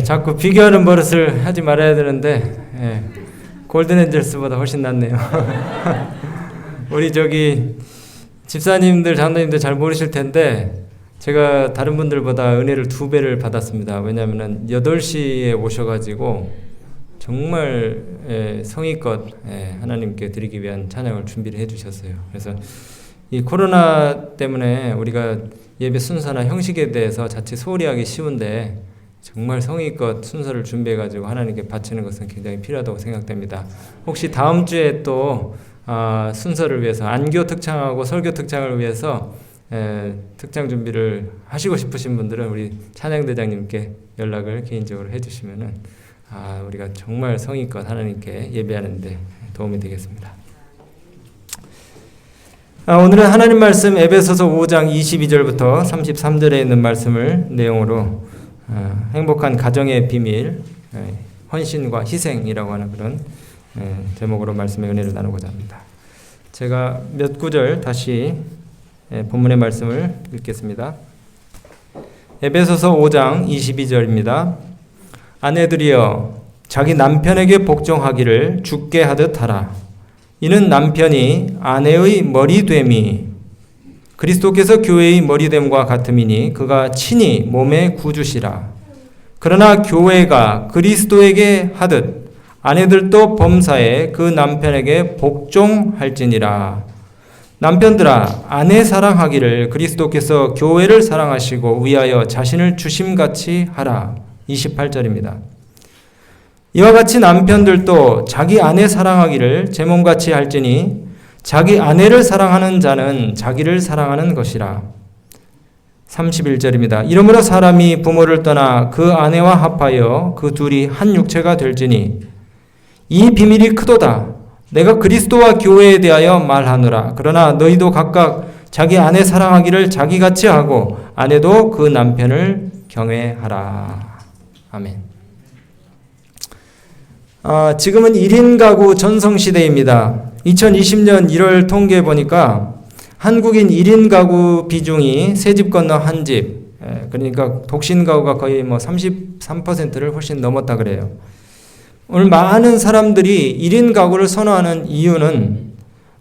자꾸 비교하는 버릇을 하지 말아야 되는데 골든엔젤스보다 훨씬 낫네요. 우리 집사님들, 장로님들 잘 모르실 텐데 제가 다른 분들보다 은혜를 2배를 받았습니다. 왜냐하면 8시에 오셔가지고 정말 성의껏 하나님께 드리기 위한 찬양을 준비를 해주셨어요. 그래서 이 코로나 때문에 우리가 예배 순서나 형식에 대해서 자칫 소홀히 하기 쉬운데 정말 성의껏 순서를 준비해가지고 하나님께 바치는 것은 굉장히 필요하다고 생각됩니다. 혹시 다음 주에 또 순서를 위해서 안교 특창하고 설교 특창을 위해서 특창 준비를 하시고 싶으신 분들은 우리 찬양대장님께 연락을 개인적으로 해주시면은 우리가 정말 성의껏 하나님께 예배하는데 도움이 되겠습니다. 오늘은 하나님 말씀 에베소서 5장 22절부터 33절에 있는 말씀을 내용으로 행복한 가정의 비밀, 헌신과 희생이라고 하는 그런 제목으로 말씀의 은혜를 나누고자 합니다. 제가 몇 구절 다시 본문의 말씀을 읽겠습니다. 에베소서 5장 22절입니다. 아내들이여 자기 남편에게 복종하기를 주께 하듯 하라. 이는 남편이 아내의 머리됨이 그리스도께서 교회의 머리됨과 같음이니 그가 친히 몸의 구주시라. 그러나 교회가 그리스도에게 하듯 아내들도 범사에 그 남편에게 복종할지니라. 남편들아 아내 사랑하기를 그리스도께서 교회를 사랑하시고 위하여 자신을 주심같이 하라. 28절입니다. 이와 같이 남편들도 자기 아내 사랑하기를 제 몸같이 할지니 자기 아내를 사랑하는 자는 자기를 사랑하는 것이라. 31절입니다. 이러므로 사람이 부모를 떠나 그 아내와 합하여 그 둘이 한 육체가 될지니 이 비밀이 크도다. 내가 그리스도와 교회에 대하여 말하노라. 그러나 너희도 각각 자기 아내 사랑하기를 자기같이 하고 아내도 그 남편을 경외하라. 아멘. 지금은 1인 가구 전성시대입니다. 2020년 1월 통계 보니까 한국인 1인 가구 비중이 세 집 건너 한 집, 그러니까 독신 가구가 거의 33%를 훨씬 넘었다 그래요. 오늘 많은 사람들이 1인 가구를 선호하는 이유는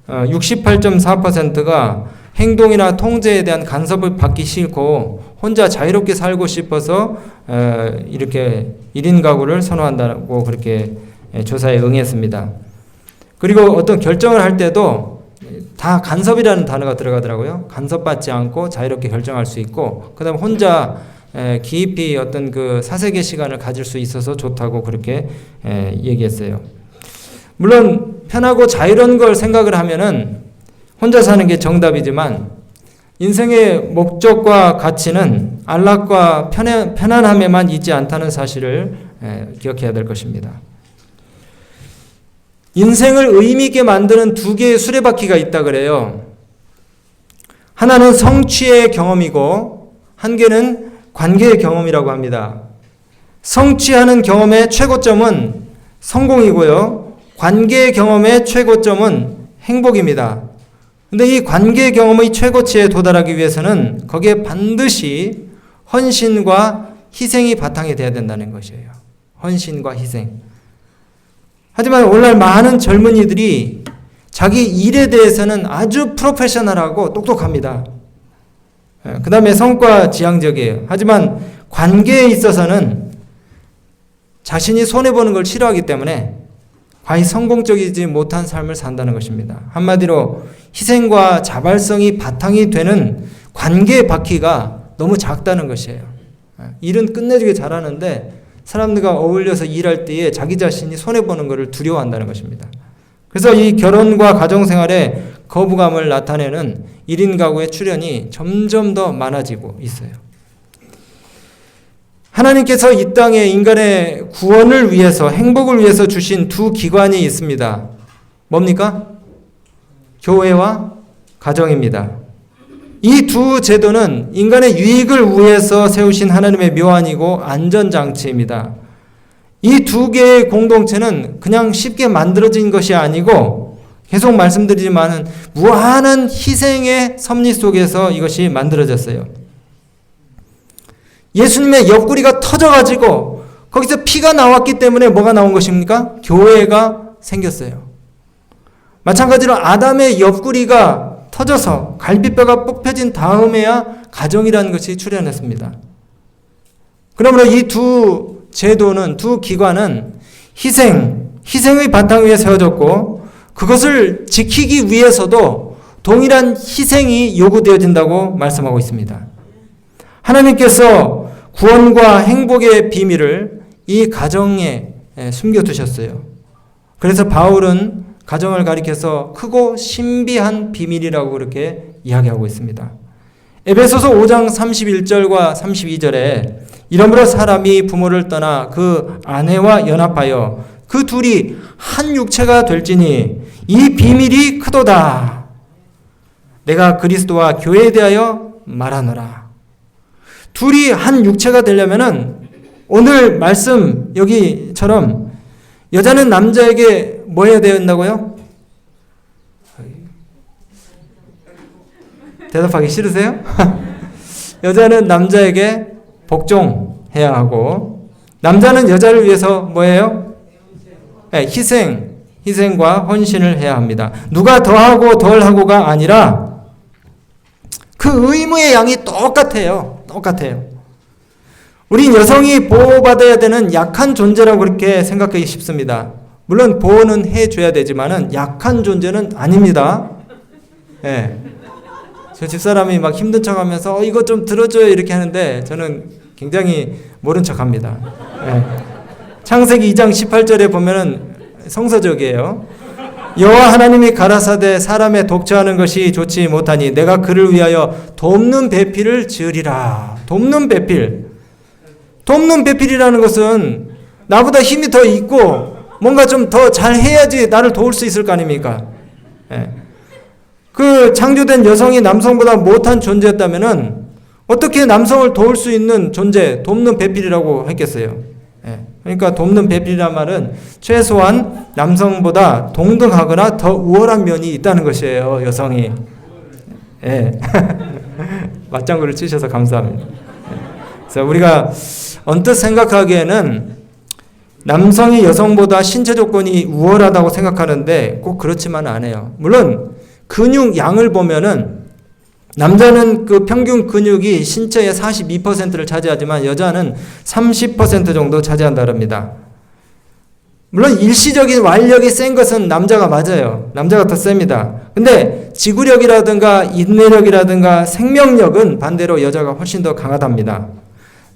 68.4%가 행동이나 통제에 대한 간섭을 받기 싫고 혼자 자유롭게 살고 싶어서 이렇게 1인 가구를 선호한다고 그렇게 조사에 응했습니다. 그리고 어떤 결정을 할 때도 다 간섭이라는 단어가 들어가더라고요. 간섭받지 않고 자유롭게 결정할 수 있고, 그 다음에 혼자 깊이 어떤 그 사색의 시간을 가질 수 있어서 좋다고 그렇게 얘기했어요. 물론 편하고 자유로운 걸 생각을 하면은 혼자 사는 게 정답이지만 인생의 목적과 가치는 안락과 편안함에만 있지 않다는 사실을 기억해야 될 것입니다. 인생을 의미 있게 만드는 2개의 수레바퀴가 있다 그래요. 하나는 성취의 경험이고 한 개는 관계의 경험이라고 합니다. 성취하는 경험의 최고점은 성공이고요. 관계의 경험의 최고점은 행복입니다. 근데 이 관계의 경험의 최고치에 도달하기 위해서는 거기에 반드시 헌신과 희생이 바탕이 돼야 된다는 것이에요. 헌신과 희생. 하지만 오늘날 많은 젊은이들이 자기 일에 대해서는 아주 프로페셔널하고 똑똑합니다. 그 다음에 성과 지향적이에요. 하지만 관계에 있어서는 자신이 손해보는 걸 싫어하기 때문에 과히 성공적이지 못한 삶을 산다는 것입니다. 한마디로 희생과 자발성이 바탕이 되는 관계의 바퀴가 너무 작다는 것이에요. 일은 끝내주게 잘하는데 사람들과 어울려서 일할 때에 자기 자신이 손해보는 것을 두려워한다는 것입니다. 그래서 이 결혼과 가정생활에 거부감을 나타내는 1인 가구의 출현이 점점 더 많아지고 있어요. 하나님께서 이 땅에 인간의 구원을 위해서, 행복을 위해서 주신 2 기관이 있습니다. 뭡니까? 교회와 가정입니다. 이 2 제도는 인간의 유익을 위해서 세우신 하나님의 묘안이고 안전장치입니다. 이 2개의 공동체는 그냥 쉽게 만들어진 것이 아니고 계속 말씀드리지만 무한한 희생의 섭리 속에서 이것이 만들어졌어요. 예수님의 옆구리가 터져가지고 거기서 피가 나왔기 때문에 뭐가 나온 것입니까? 교회가 생겼어요. 마찬가지로 아담의 옆구리가 터져서 갈비뼈가 뽑혀진 다음에야 가정이라는 것이 출현했습니다. 그러므로 이 두 제도는, 두 기관은 희생의 바탕 위에 세워졌고, 그것을 지키기 위해서도 동일한 희생이 요구되어진다고 말씀하고 있습니다. 하나님께서 구원과 행복의 비밀을 이 가정에 숨겨두셨어요. 그래서 바울은 가정을 가리켜서 크고 신비한 비밀이라고 그렇게 이야기하고 있습니다. 에베소서 5장 31절과 32절에 이러므로 사람이 부모를 떠나 그 아내와 연합하여 그 둘이 한 육체가 될지니 이 비밀이 크도다. 내가 그리스도와 교회에 대하여 말하노라. 둘이 한 육체가 되려면은 오늘 말씀 여기처럼 여자는 남자에게 뭐 해야 된다고요? 대답하기 싫으세요? 여자는 남자에게 복종해야 하고, 남자는 여자를 위해서 뭐예요? 네, 희생과 헌신을 해야 합니다. 누가 더하고 덜하고가 아니라 그 의무의 양이 똑같아요. 우린 여성이 보호받아야 되는 약한 존재라고 그렇게 생각하기 쉽습니다. 물론 보호는 해줘야 되지만은 약한 존재는 아닙니다. 네. 저 집사람이 막 힘든 척 하면서 이거 좀 들어줘요 이렇게 하는데 저는 굉장히 모른 척 합니다. 네. 창세기 2장 18절에 보면은 성서적이에요. 여호와 하나님이 가라사대 사람의 독처하는 것이 좋지 못하니 내가 그를 위하여 돕는 배필을 지으리라. 돕는 배필이라는 것은 나보다 힘이 더 있고 뭔가 좀 더 잘해야지 나를 도울 수 있을 거 아닙니까? 네. 그 창조된 여성이 남성보다 못한 존재였다면은 어떻게 남성을 도울 수 있는 존재, 돕는 배필이라고 했겠어요? 예. 그러니까 돕는 배필이란 말은 최소한 남성보다 동등하거나 더 우월한 면이 있다는 것이에요, 여성이. 예. 맞장구를 치셔서 감사합니다. 그래서 우리가 언뜻 생각하기에는 남성이 여성보다 신체 조건이 우월하다고 생각하는데 꼭 그렇지만 않아요. 물론 근육 양을 보면은 남자는 그 평균 근육이 신체의 42%를 차지하지만 여자는 30% 정도 차지한다 그럽니다. 물론 일시적인 완력이 센 것은 남자가 맞아요. 남자가 더 셉니다. 근데 지구력이라든가 인내력이라든가 생명력은 반대로 여자가 훨씬 더 강하답니다.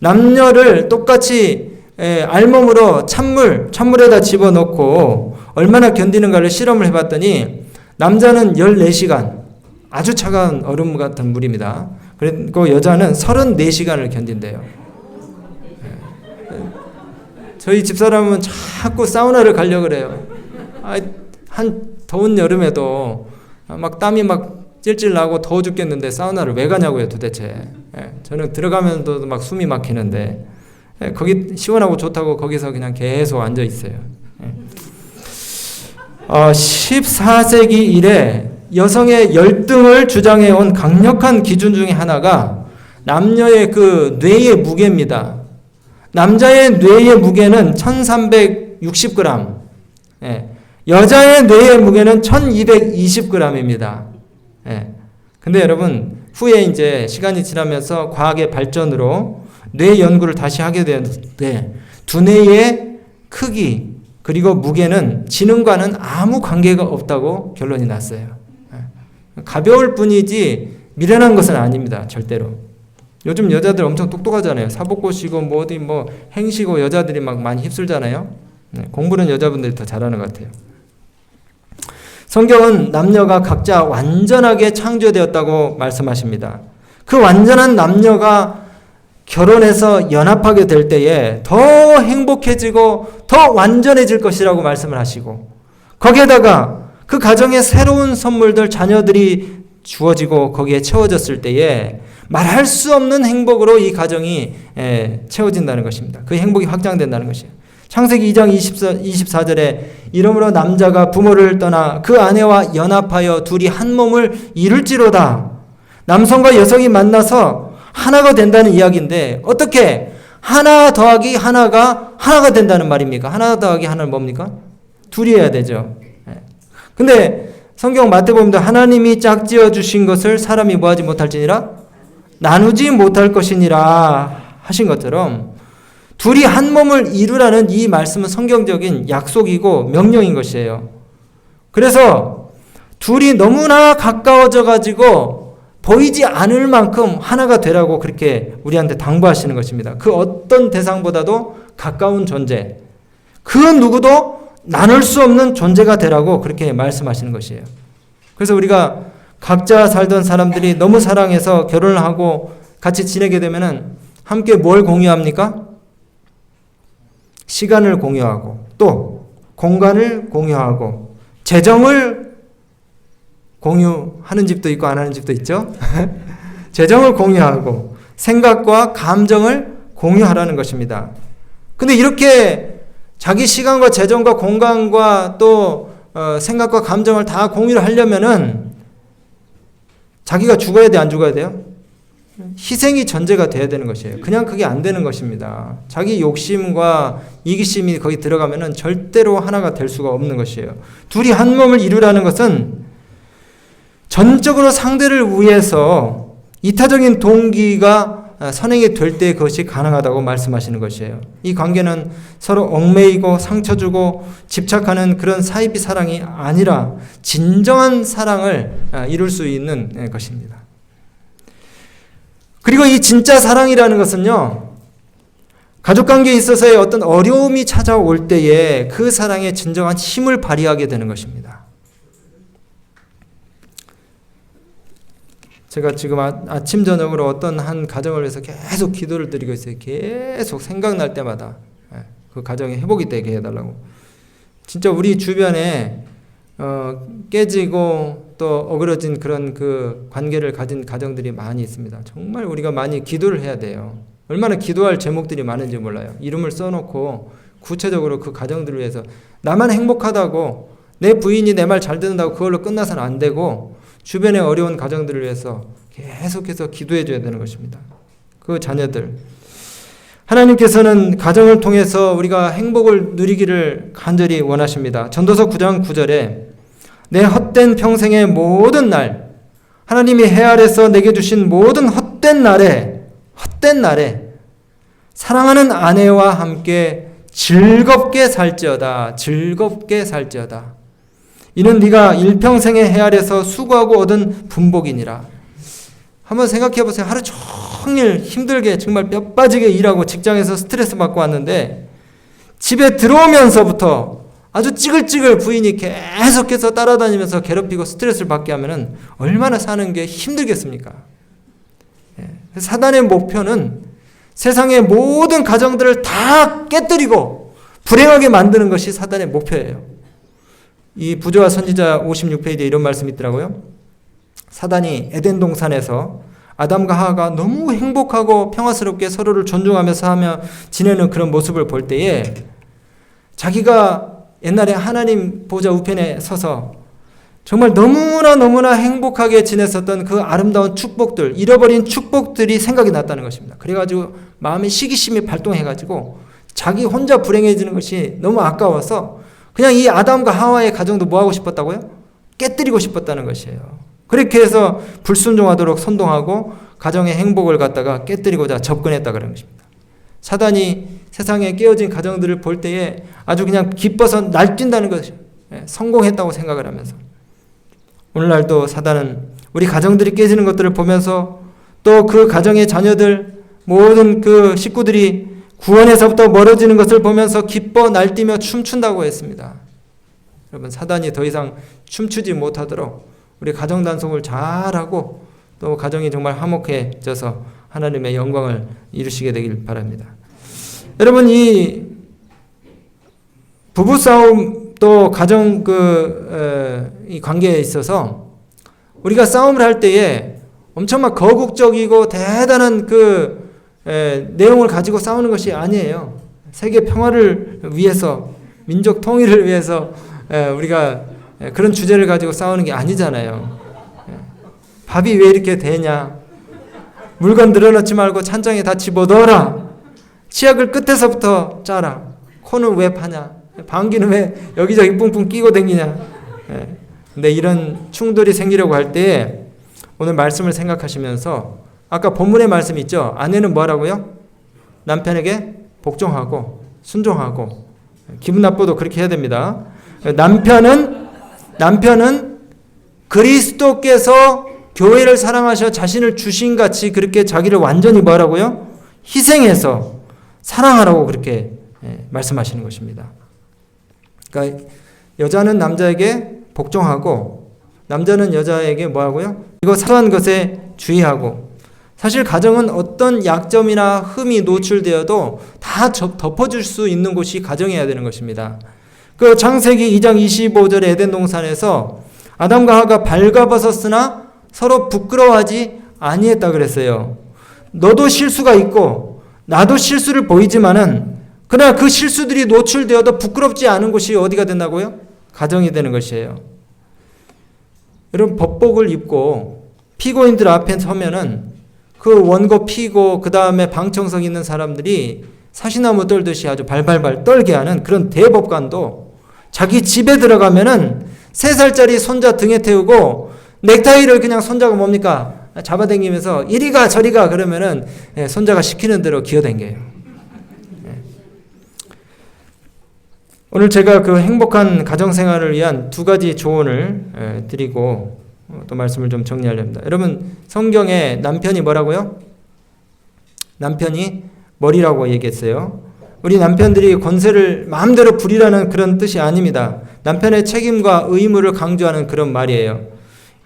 남녀를 똑같이 알몸으로 찬물에다 집어넣고 얼마나 견디는가를 실험을 해봤더니 남자는 14시간, 아주 차가운 얼음 같은 물입니다. 그리고 여자는 34시간을 견딘대요. 저희 집사람은 자꾸 사우나를 가려고 그래요. 한 더운 여름에도 막 땀이 막 찔찔 나고 더워 죽겠는데 사우나를 왜 가냐고요 도대체. 저는 들어가면서도 막 숨이 막히는데 거기 시원하고 좋다고 거기서 그냥 계속 앉아 있어요. 14세기 이래 여성의 열등을 주장해온 강력한 기준 중에 하나가 남녀의 그 뇌의 무게입니다. 남자의 뇌의 무게는 1360g, 여자의 뇌의 무게는 1220g입니다. 근데 여러분, 후에 이제 시간이 지나면서 과학의 발전으로 뇌 연구를 다시 하게 되었는데 두 뇌의 크기 그리고 무게는 지능과는 아무 관계가 없다고 결론이 났어요. 가벼울 뿐이지 미련한 것은 아닙니다. 절대로. 요즘 여자들 엄청 똑똑하잖아요. 사복고시고 뭐 어디 뭐 행시고 여자들이 막 많이 휩쓸잖아요. 공부는 여자분들이 더 잘하는 것 같아요. 성경은 남녀가 각자 완전하게 창조되었다고 말씀하십니다. 그 완전한 남녀가 결혼해서 연합하게 될 때에 더 행복해지고 더 완전해질 것이라고 말씀을 하시고, 거기에다가 그 가정에 새로운 선물들, 자녀들이 주어지고 거기에 채워졌을 때에 말할 수 없는 행복으로 이 가정이 채워진다는 것입니다. 그 행복이 확장된다는 것이에요. 창세기 2장 24절에 이러므로 남자가 부모를 떠나 그 아내와 연합하여 둘이 한 몸을 이룰지로다. 남성과 여성이 만나서 하나가 된다는 이야기인데 어떻게 하나 더하기 하나가 하나가 된다는 말입니까? 하나 더하기 하나는 뭡니까? 둘이 해야 되죠. 근데 성경 마태복음도 하나님이 짝지어 주신 것을 사람이 뭐하지 못할지니라 나누지 못할 것이니라 하신 것처럼 둘이 한 몸을 이루라는 이 말씀은 성경적인 약속이고 명령인 것이에요. 그래서 둘이 너무나 가까워져 가지고 보이지 않을 만큼 하나가 되라고 그렇게 우리한테 당부하시는 것입니다. 그 어떤 대상보다도 가까운 존재, 그 누구도 나눌 수 없는 존재가 되라고 그렇게 말씀하시는 것이에요. 그래서 우리가 각자 살던 사람들이 너무 사랑해서 결혼을 하고 같이 지내게 되면은 함께 뭘 공유합니까? 시간을 공유하고 또 공간을 공유하고 재정을 공유하는 집도 있고 안 하는 집도 있죠. 재정을 공유하고 생각과 감정을 공유하라는 것입니다. 근데 이렇게 자기 시간과 재정과 공간과 또 생각과 감정을 다 공유를 하려면은 자기가 죽어야 돼, 안 죽어야 돼요? 희생이 전제가 돼야 되는 것이에요. 그냥 그게 안 되는 것입니다. 자기 욕심과 이기심이 거기 들어가면은 절대로 하나가 될 수가 없는 것이에요. 둘이 한 몸을 이루라는 것은 전적으로 상대를 위해서 이타적인 동기가 선행이 될 때 그것이 가능하다고 말씀하시는 것이에요. 이 관계는 서로 얽매이고 상처 주고 집착하는 그런 사이비 사랑이 아니라 진정한 사랑을 이룰 수 있는 것입니다. 그리고 이 진짜 사랑이라는 것은요, 가족관계에 있어서의 어떤 어려움이 찾아올 때에 그 사랑의 진정한 힘을 발휘하게 되는 것입니다. 제가 지금 아침 저녁으로 어떤 한 가정을 위해서 계속 기도를 드리고 있어요. 계속 생각날 때마다 그 가정이 회복이 되게 해달라고. 진짜 우리 주변에 깨지고 또 어그러진 그런 그 관계를 가진 가정들이 많이 있습니다. 정말 우리가 많이 기도를 해야 돼요. 얼마나 기도할 제목들이 많은지 몰라요. 이름을 써놓고 구체적으로 그 가정들을 위해서 나만 행복하다고 내 부인이 내 말 잘 듣는다고 그걸로 끝나서는 안 되고 주변의 어려운 가정들을 위해서 계속해서 기도해 줘야 되는 것입니다. 그 자녀들. 하나님께서는 가정을 통해서 우리가 행복을 누리기를 간절히 원하십니다. 전도서 9장 9절에 내 헛된 평생의 모든 날, 하나님이 해 아래서 내게 주신 모든 헛된 날에 사랑하는 아내와 함께 즐겁게 살지어다. 즐겁게 살지어다. 이는 네가 일평생의 해 아래서 수고하고 얻은 분복이니라. 한번 생각해 보세요. 하루 종일 힘들게 정말 뼈 빠지게 일하고 직장에서 스트레스 받고 왔는데 집에 들어오면서부터 아주 찌글찌글 부인이 계속해서 따라다니면서 괴롭히고 스트레스를 받게 하면은 얼마나 사는 게 힘들겠습니까? 사단의 목표는 세상의 모든 가정들을 다 깨뜨리고 불행하게 만드는 것이 사단의 목표예요. 이 부조와 선지자 56페이지에 이런 말씀이 있더라고요. 사단이 에덴 동산에서 아담과 하와가 너무 행복하고 평화스럽게 서로를 존중하면서 하며 지내는 그런 모습을 볼 때에 자기가 옛날에 하나님 보좌 우편에 서서 정말 너무나 행복하게 지냈었던 그 아름다운 축복들, 잃어버린 축복들이 생각이 났다는 것입니다. 그래가지고 마음에 시기심이 발동해가지고 자기 혼자 불행해지는 것이 너무 아까워서 그냥 이 아담과 하와의 가정도 뭐 하고 싶었다고요? 깨뜨리고 싶었다는 것이에요. 그렇게 해서 불순종하도록 선동하고 가정의 행복을 갖다가 깨뜨리고자 접근했다 그런 것입니다. 사단이 세상에 깨어진 가정들을 볼 때에 아주 그냥 기뻐서 날뛴다는 것이죠. 성공했다고 생각을 하면서. 오늘날도 사단은 우리 가정들이 깨지는 것들을 보면서 또 그 가정의 자녀들 모든 그 식구들이 구원에서부터 멀어지는 것을 보면서 기뻐 날뛰며 춤춘다고 했습니다. 여러분, 사단이 더 이상 춤추지 못하도록 우리 가정 단속을 잘하고 또 가정이 정말 화목해져서 하나님의 영광을 이루시게 되길 바랍니다. 여러분, 이 부부싸움 또 가정 이 관계에 있어서 우리가 싸움을 할 때에 엄청 막 거국적이고 대단한 내용을 가지고 싸우는 것이 아니에요. 세계 평화를 위해서, 민족 통일을 위해서 우리가 그런 주제를 가지고 싸우는 게 아니잖아요. 밥이 왜 이렇게 되냐? 물건 늘어놓지 말고 찬장에 다 집어넣어라. 치약을 끝에서부터 짜라. 코는 왜 파냐? 방귀는 왜 여기저기 뿡뿡 끼고 다니냐? 근데 이런 충돌이 생기려고 할 때 오늘 말씀을 생각하시면서 아까 본문의 말씀 있죠? 아내는 뭐 하라고요? 남편에게 복종하고 순종하고 기분 나빠도 그렇게 해야 됩니다. 남편은 그리스도께서 교회를 사랑하셔 자신을 주신 같이 그렇게 자기를 완전히 뭐 하라고요? 희생해서 사랑하라고 그렇게 말씀하시는 것입니다. 그러니까 여자는 남자에게 복종하고 남자는 여자에게 뭐 하고요? 이거 사소한 것에 주의하고 사실 가정은 어떤 약점이나 흠이 노출되어도 다 덮어줄 수 있는 곳이 가정이어야 되는 것입니다. 그 창세기 2장 25절의 에덴 동산에서 아담과 하와가 발가벗었으나 서로 부끄러워하지 아니했다 그랬어요. 너도 실수가 있고 나도 실수를 보이지만은 그러나 그 실수들이 노출되어도 부끄럽지 않은 곳이 어디가 된다고요? 가정이 되는 것이에요. 여러분 법복을 입고 피고인들 앞에 서면은 그 원고 피고 그 다음에 방청석 있는 사람들이 사시나무 떨듯이 아주 발발발 떨게 하는 그런 대법관도 자기 집에 들어가면은 3살짜리 손자 등에 태우고 넥타이를 그냥 손자가 뭡니까? 잡아당기면서 이리가 저리가 그러면은 손자가 시키는 대로 기어댕겨요. 오늘 제가 그 행복한 가정생활을 위한 2가지 조언을 드리고 또 말씀을 좀 정리하려 합니다. 여러분 성경에 남편이 뭐라고요? 남편이 머리라고 얘기했어요. 우리 남편들이 권세를 마음대로 부리라는 그런 뜻이 아닙니다. 남편의 책임과 의무를 강조하는 그런 말이에요.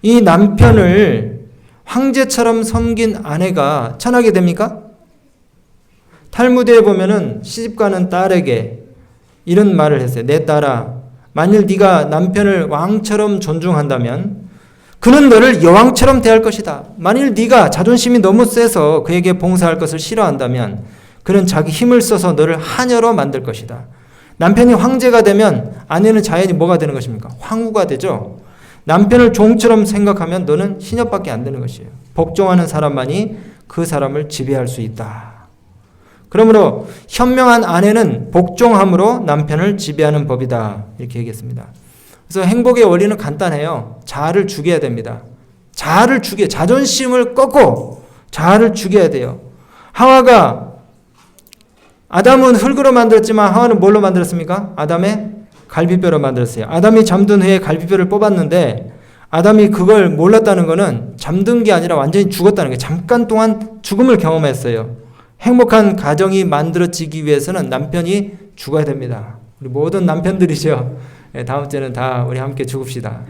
이 남편을 황제처럼 섬긴 아내가 천하게 됩니까? 탈무드에 보면은 시집가는 딸에게 이런 말을 했어요. 내 딸아, 만일 네가 남편을 왕처럼 존중한다면 그는 너를 여왕처럼 대할 것이다. 만일 네가 자존심이 너무 세서 그에게 봉사할 것을 싫어한다면 그는 자기 힘을 써서 너를 하녀로 만들 것이다. 남편이 황제가 되면 아내는 자연히 뭐가 되는 것입니까? 황후가 되죠. 남편을 종처럼 생각하면 너는 시녀밖에 안 되는 것이에요. 복종하는 사람만이 그 사람을 지배할 수 있다. 그러므로 현명한 아내는 복종함으로 남편을 지배하는 법이다. 이렇게 얘기했습니다. 그래서 행복의 원리는 간단해요. 자아를 죽여야 됩니다. 자존심을 꺾고 자아를 죽여야 돼요. 하와가 아담은 흙으로 만들었지만 하와는 뭘로 만들었습니까? 아담의 갈비뼈로 만들었어요. 아담이 잠든 후에 갈비뼈를 뽑았는데 아담이 그걸 몰랐다는 것은 잠든 게 아니라 완전히 죽었다는 거예요. 잠깐 동안 죽음을 경험했어요. 행복한 가정이 만들어지기 위해서는 남편이 죽어야 됩니다. 우리 모든 남편들이죠. 다음 주에는 다 우리 함께 죽읍시다.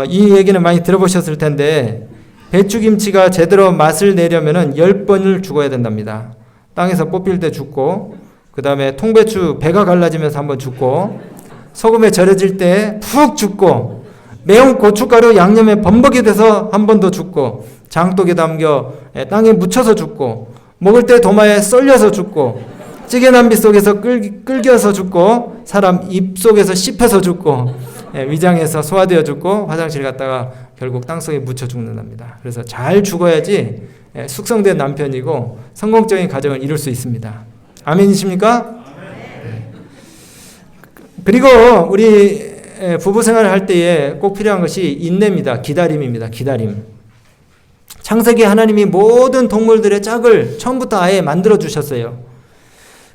이 얘기는 많이 들어보셨을 텐데 배추김치가 제대로 맛을 내려면 10번을 죽어야 된답니다. 땅에서 뽑힐 때 죽고 그 다음에 통배추 배가 갈라지면서 한번 죽고 소금에 절여질 때 푹 죽고 매운 고춧가루 양념에 범벅이 돼서 한 번 더 죽고 장독에 담겨 땅에 묻혀서 죽고 먹을 때 도마에 썰려서 죽고 찌개 냄비 속에서 끌겨서 죽고 사람 입 속에서 씹혀서 죽고 위장에서 소화되어 죽고 화장실 갔다가 결국 땅속에 묻혀 죽는답니다. 그래서 잘 죽어야지 숙성된 남편이고 성공적인 가정을 이룰 수 있습니다. 아멘이십니까? 네. 그리고 우리 부부 생활을 할 때에 꼭 필요한 것이 인내입니다. 기다림입니다. 기다림. 창세기 하나님이 모든 동물들의 짝을 처음부터 아예 만들어 주셨어요.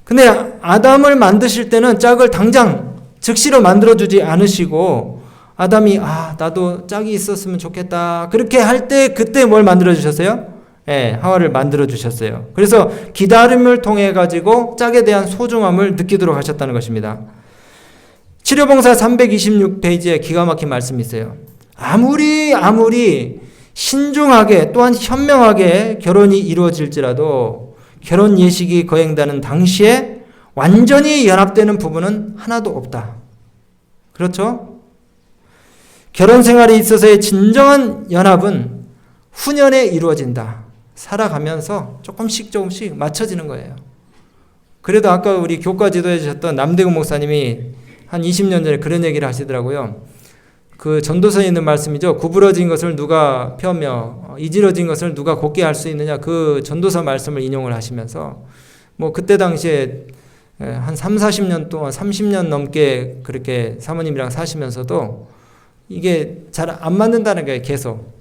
근데 아담을 만드실 때는 짝을 당장 즉시로 만들어 주지 않으시고 아담이 나도 짝이 있었으면 좋겠다 그렇게 할 때 그때 뭘 만들어 주셨어요? 하와를 만들어 주셨어요. 그래서 기다림을 통해 가지고 짝에 대한 소중함을 느끼도록 하셨다는 것입니다. 치료봉사 326페이지에 기가 막힌 말씀이 있어요. 아무리 신중하게 또한 현명하게 결혼이 이루어질지라도 결혼 예식이 거행되는 당시에 완전히 연합되는 부분은 하나도 없다. 그렇죠? 결혼 생활에 있어서의 진정한 연합은 후년에 이루어진다. 살아가면서 조금씩 맞춰지는 거예요. 그래도 아까 우리 교과 지도해 주셨던 남대구 목사님이 한 20년 전에 그런 얘기를 하시더라고요. 그 전도서에 있는 말씀이죠. 구부러진 것을 누가 펴며 이지러진 것을 누가 곧게 할 수 있느냐. 그 전도서 말씀을 인용을 하시면서 뭐 그때 당시에 한 40년 동안 30년 넘게 그렇게 사모님이랑 사시면서도 이게 잘 안 맞는다는 거예요. 계속.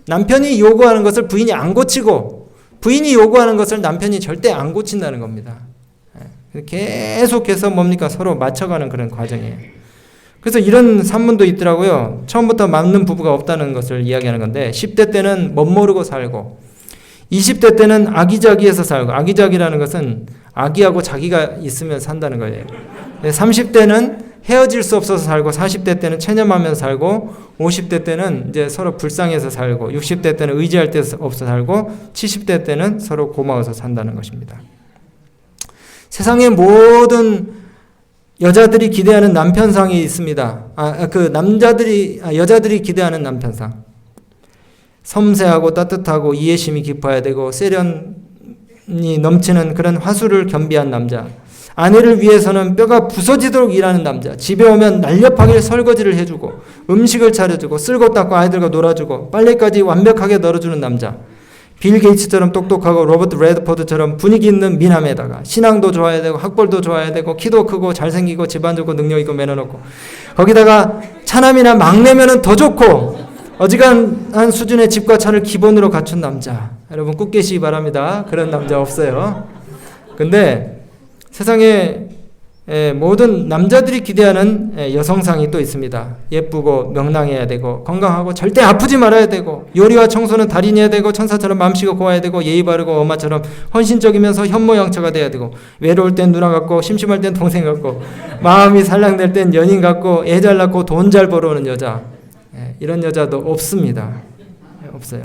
남편이 요구하는 것을 부인이 안 고치고 부인이 요구하는 것을 남편이 절대 안 고친다는 겁니다. 계속해서 뭡니까? 서로 맞춰가는 그런 과정이에요. 그래서 이런 산문도 있더라고요. 처음부터 맞는 부부가 없다는 것을 이야기하는 건데 10대 때는 멋모르고 살고 20대 때는 아기자기해서 살고 아기자기라는 것은 아기하고 자기가 있으면 산다는 거예요. 30대는 헤어질 수 없어서 살고 40대 때는 체념하면서 살고 50대 때는 이제 서로 불쌍해서 살고 60대 때는 의지할 데 없어 살고 70대 때는 서로 고마워서 산다는 것입니다. 세상의 모든 여자들이 기대하는 남편상이 있습니다. 여자들이 기대하는 남편상. 섬세하고 따뜻하고 이해심이 깊어야 되고 세련이 넘치는 그런 화술을 겸비한 남자. 아내를 위해서는 뼈가 부서지도록 일하는 남자. 집에 오면 날렵하게 설거지를 해주고 음식을 차려주고 쓸고 닦고 아이들과 놀아주고 빨래까지 완벽하게 널어주는 남자. 빌 게이츠처럼 똑똑하고 로버트 레드포드처럼 분위기 있는 미남에다가 신앙도 좋아야 되고 학벌도 좋아야 되고 키도 크고 잘생기고 집안 좋고 능력 있고 매너 높고 거기다가 차남이나 막내면은 더 좋고 어지간한 수준의 집과 차를 기본으로 갖춘 남자. 여러분 꼭 계시기 바랍니다. 그런 남자 없어요. 근데 세상에 모든 남자들이 기대하는 여성상이 또 있습니다. 예쁘고 명랑해야 되고 건강하고 절대 아프지 말아야 되고 요리와 청소는 달인이어야 되고 천사처럼 맘씨가 고와야 되고 예의 바르고 엄마처럼 헌신적이면서 현모양처가 돼야 되고 외로울 땐 누나 같고 심심할 땐 동생 같고 마음이 살랑될 땐 연인 같고 애 잘 낳고 돈 잘 벌어오는 여자. 이런 여자도 없습니다. 없어요.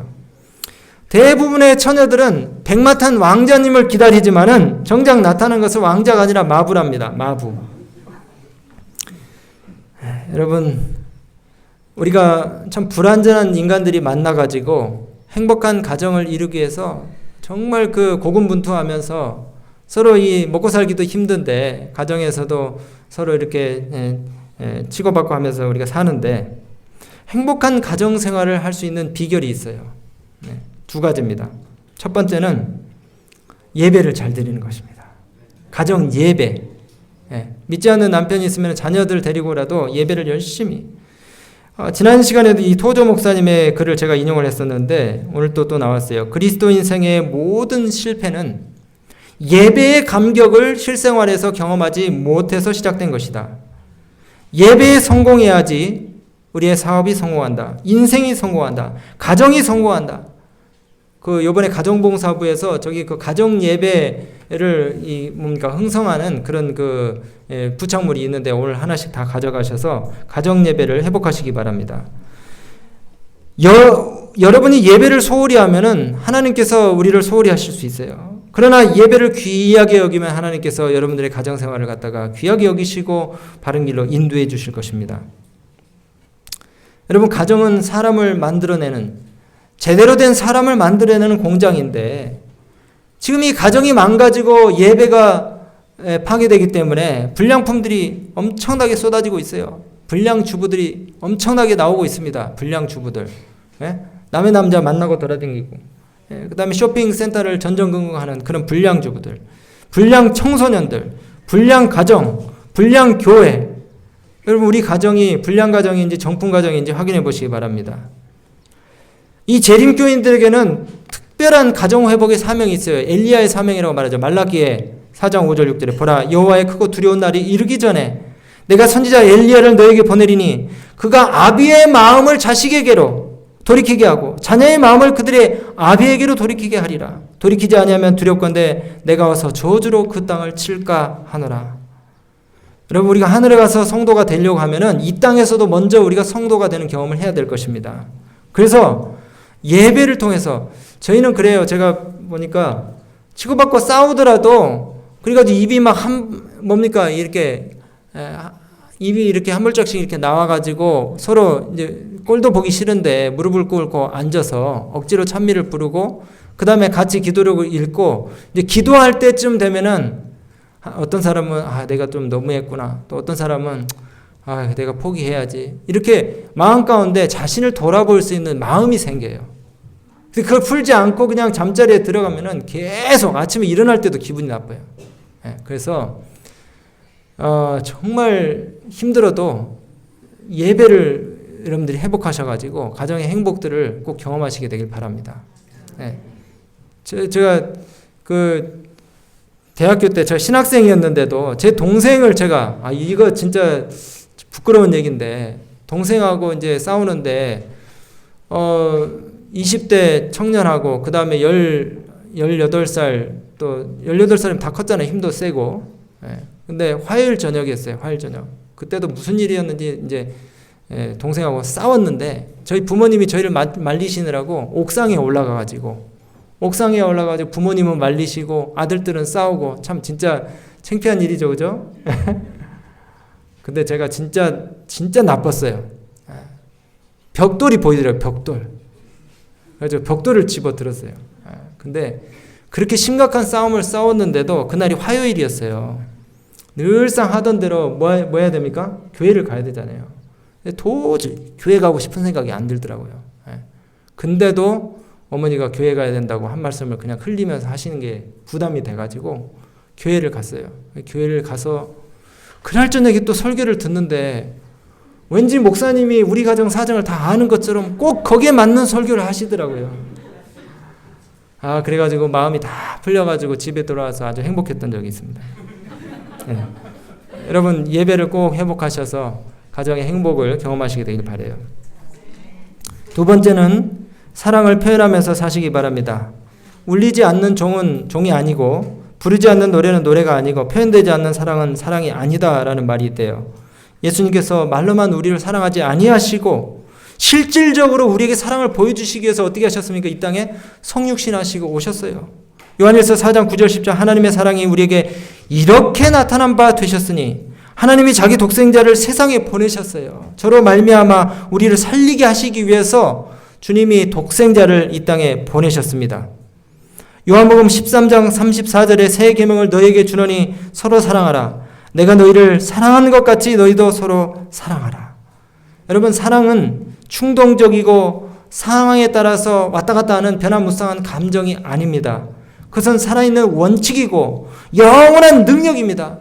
대부분의 처녀들은 백마탄 왕자님을 기다리지만은 정작 나타난 것은 왕자가 아니라 마부랍니다. 마부. 여러분, 우리가 참 불완전한 인간들이 만나가지고 행복한 가정을 이루기 위해서 정말 그 고군분투하면서 서로 이 먹고 살기도 힘든데 가정에서도 서로 이렇게 치고받고 하면서 우리가 사는데 행복한 가정 생활을 할 수 있는 비결이 있어요. 두 가지입니다. 첫 번째는 예배를 잘 드리는 것입니다. 가정 예배. 믿지 않는 남편이 있으면 자녀들 데리고라도 예배를 열심히. 지난 시간에도 이 토조 목사님의 글을 제가 인용을 했었는데 오늘 또 나왔어요. 그리스도인 생애의 모든 실패는 예배의 감격을 실생활에서 경험하지 못해서 시작된 것이다. 예배에 성공해야지 우리의 사업이 성공한다. 인생이 성공한다. 가정이 성공한다. 요번에 가정봉사부에서 그 가정 예배를 흥성하는 그런 부착물이 있는데 오늘 하나씩 다 가져가셔서 가정 예배를 회복하시기 바랍니다. 여러분이 예배를 소홀히 하면은 하나님께서 우리를 소홀히 하실 수 있어요. 그러나 예배를 귀하게 여기면 하나님께서 여러분들의 가정 생활을 갖다가 귀하게 여기시고 바른 길로 인도해 주실 것입니다. 여러분, 가정은 사람을 만들어내는 제대로 된 사람을 만들어내는 공장인데 지금 이 가정이 망가지고 예배가 파괴되기 때문에 불량품들이 엄청나게 쏟아지고 있어요. 불량주부들이 엄청나게 나오고 있습니다. 불량주부들. 남의 남자 만나고 돌아다니고 그 다음에 쇼핑센터를 전전긍긍하는 그런 불량주부들, 불량청소년들, 불량가정, 불량교회. 여러분, 우리 가정이 불량가정인지 정품가정인지 확인해 보시기 바랍니다. 이 재림교인들에게는 특별한 가정회복의 사명이 있어요. 엘리야의 사명이라고 말하죠. 말라기에 4장 5절 6절에 보라, 여호와의 크고 두려운 날이 이르기 전에 내가 선지자 엘리야를 너에게 보내리니 그가 아비의 마음을 자식에게로 돌이키게 하고 자녀의 마음을 그들의 아비에게로 돌이키게 하리라. 돌이키지 아니하면 두렵건대 내가 와서 저주로 그 땅을 칠까 하노라. 여러분, 우리가 하늘에 가서 성도가 되려고 하면은 이 땅에서도 먼저 우리가 성도가 되는 경험을 해야 될 것입니다. 그래서 예배를 통해서 저희는 그래요. 제가 보니까 치고받고 싸우더라도 그래가지고 입이 막 이렇게 입이 이렇게 한 물짝씩 이렇게 나와가지고 서로 이제 꼴도 보기 싫은데 무릎을 꿇고 앉아서 억지로 찬미를 부르고 그 다음에 같이 기도록을 읽고 이제 기도할 때쯤 되면은 어떤 사람은 내가 좀 너무했구나. 또 어떤 사람은 아, 내가 포기해야지. 이렇게 마음 가운데 자신을 돌아볼 수 있는 마음이 생겨요. 그걸 풀지 않고 그냥 잠자리에 들어가면은 계속 아침에 일어날 때도 기분이 나빠요. 그래서 정말 힘들어도 예배를 여러분들이 회복하셔가지고 가정의 행복들을 꼭 경험하시게 되길 바랍니다. 제가 그 대학교 때 저 신학생이었는데도 제 동생을 제가 이거 진짜 부끄러운 얘기인데 동생하고 이제 싸우는데 20대 청년하고 그 다음에 18살 또 18살이면 다 컸잖아요. 힘도 세고. 근데 화요일 저녁이었어요. 화요일 저녁. 그때도 무슨 일이었는지 이제 동생하고 싸웠는데 저희 부모님이 저희를 말리시느라고 옥상에 올라가가지고 부모님은 말리시고 아들들은 싸우고 참 진짜 창피한 일이죠, 그죠? 근데 제가 진짜 나빴어요. 벽돌이 보이더라고요, 벽돌. 그래서 벽돌을 집어 들었어요. 근데 그렇게 심각한 싸움을 싸웠는데도 그날이 화요일이었어요. 늘상 하던 대로 뭐 해야 됩니까? 교회를 가야 되잖아요. 도저히 교회 가고 싶은 생각이 안 들더라고요. 근데도 어머니가 교회 가야 된다고 한 말씀을 그냥 흘리면서 하시는 게 부담이 돼가지고 교회를 갔어요. 교회를 가서 그날 저녁에 또 설교를 듣는데 왠지 목사님이 우리 가정 사정을 다 아는 것처럼 꼭 거기에 맞는 설교를 하시더라고요. 그래가지고 마음이 다 풀려가지고 집에 돌아와서 아주 행복했던 적이 있습니다. 여러분 예배를 꼭 회복하셔서 가정의 행복을 경험하시게 되길 바라요. 두 번째는 사랑을 표현하면서 사시기 바랍니다. 울리지 않는 종은 종이 아니고 부르지 않는 노래는 노래가 아니고 표현되지 않는 사랑은 사랑이 아니다라는 말이 있대요. 예수님께서 말로만 우리를 사랑하지 아니하시고 실질적으로 우리에게 사랑을 보여주시기 위해서 어떻게 하셨습니까? 이 땅에 성육신하시고 오셨어요. 요한일서 4장 9절 10절 하나님의 사랑이 우리에게 이렇게 나타난 바 되셨으니 하나님이 자기 독생자를 세상에 보내셨어요. 저로 말미암아 우리를 살리게 하시기 위해서 주님이 독생자를 이 땅에 보내셨습니다. 요한복음 13장 34절에 새 계명을 너희에게 주노니 서로 사랑하라. 내가 너희를 사랑한 것 같이 너희도 서로 사랑하라. 여러분 사랑은 충동적이고 상황에 따라서 왔다 갔다 하는 변화무쌍한 감정이 아닙니다. 그것은 살아있는 원칙이고 영원한 능력입니다.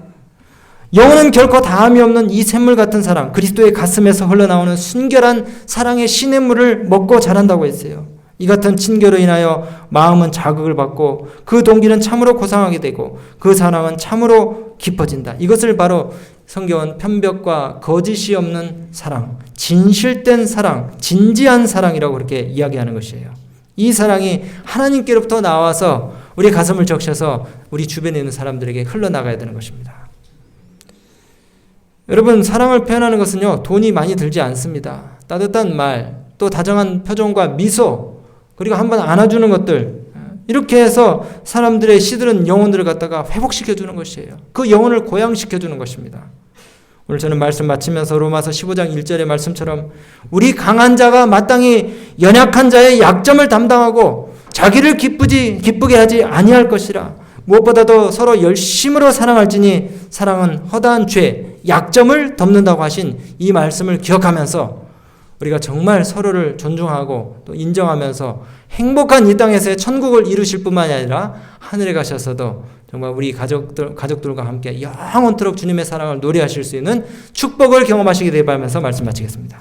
영혼은 결코 다함이 없는 이 샘물 같은 사랑, 그리스도의 가슴에서 흘러나오는 순결한 사랑의 시냇물을 먹고 자란다고 했어요. 이 같은 친교로 인하여 마음은 자극을 받고 그 동기는 참으로 고상하게 되고 그 사랑은 참으로 깊어진다. 이것을 바로 성경은 편벽과 거짓이 없는 사랑, 진실된 사랑, 진지한 사랑이라고 그렇게 이야기하는 것이에요. 이 사랑이 하나님께로부터 나와서 우리 가슴을 적셔서 우리 주변에 있는 사람들에게 흘러나가야 되는 것입니다. 여러분 사랑을 표현하는 것은요 돈이 많이 들지 않습니다. 따뜻한 말, 또 다정한 표정과 미소, 그리고 한번 안아주는 것들, 이렇게 해서 사람들의 시들은 영혼들을 갖다가 회복시켜주는 것이에요. 그 영혼을 고양시켜주는 것입니다. 오늘 저는 말씀 마치면서 로마서 15장 1절의 말씀처럼 우리 강한 자가 마땅히 연약한 자의 약점을 담당하고 자기를 기쁘게 하지 아니할 것이라. 무엇보다도 서로 열심으로 사랑할지니 사랑은 허다한 죄, 약점을 덮는다고 하신 이 말씀을 기억하면서 우리가 정말 서로를 존중하고 또 인정하면서 행복한 이 땅에서의 천국을 이루실 뿐만이 아니라 하늘에 가셔서도 정말 우리 가족들과 함께 영원토록 주님의 사랑을 노래하실 수 있는 축복을 경험하시게 되길 바라면서 말씀 마치겠습니다.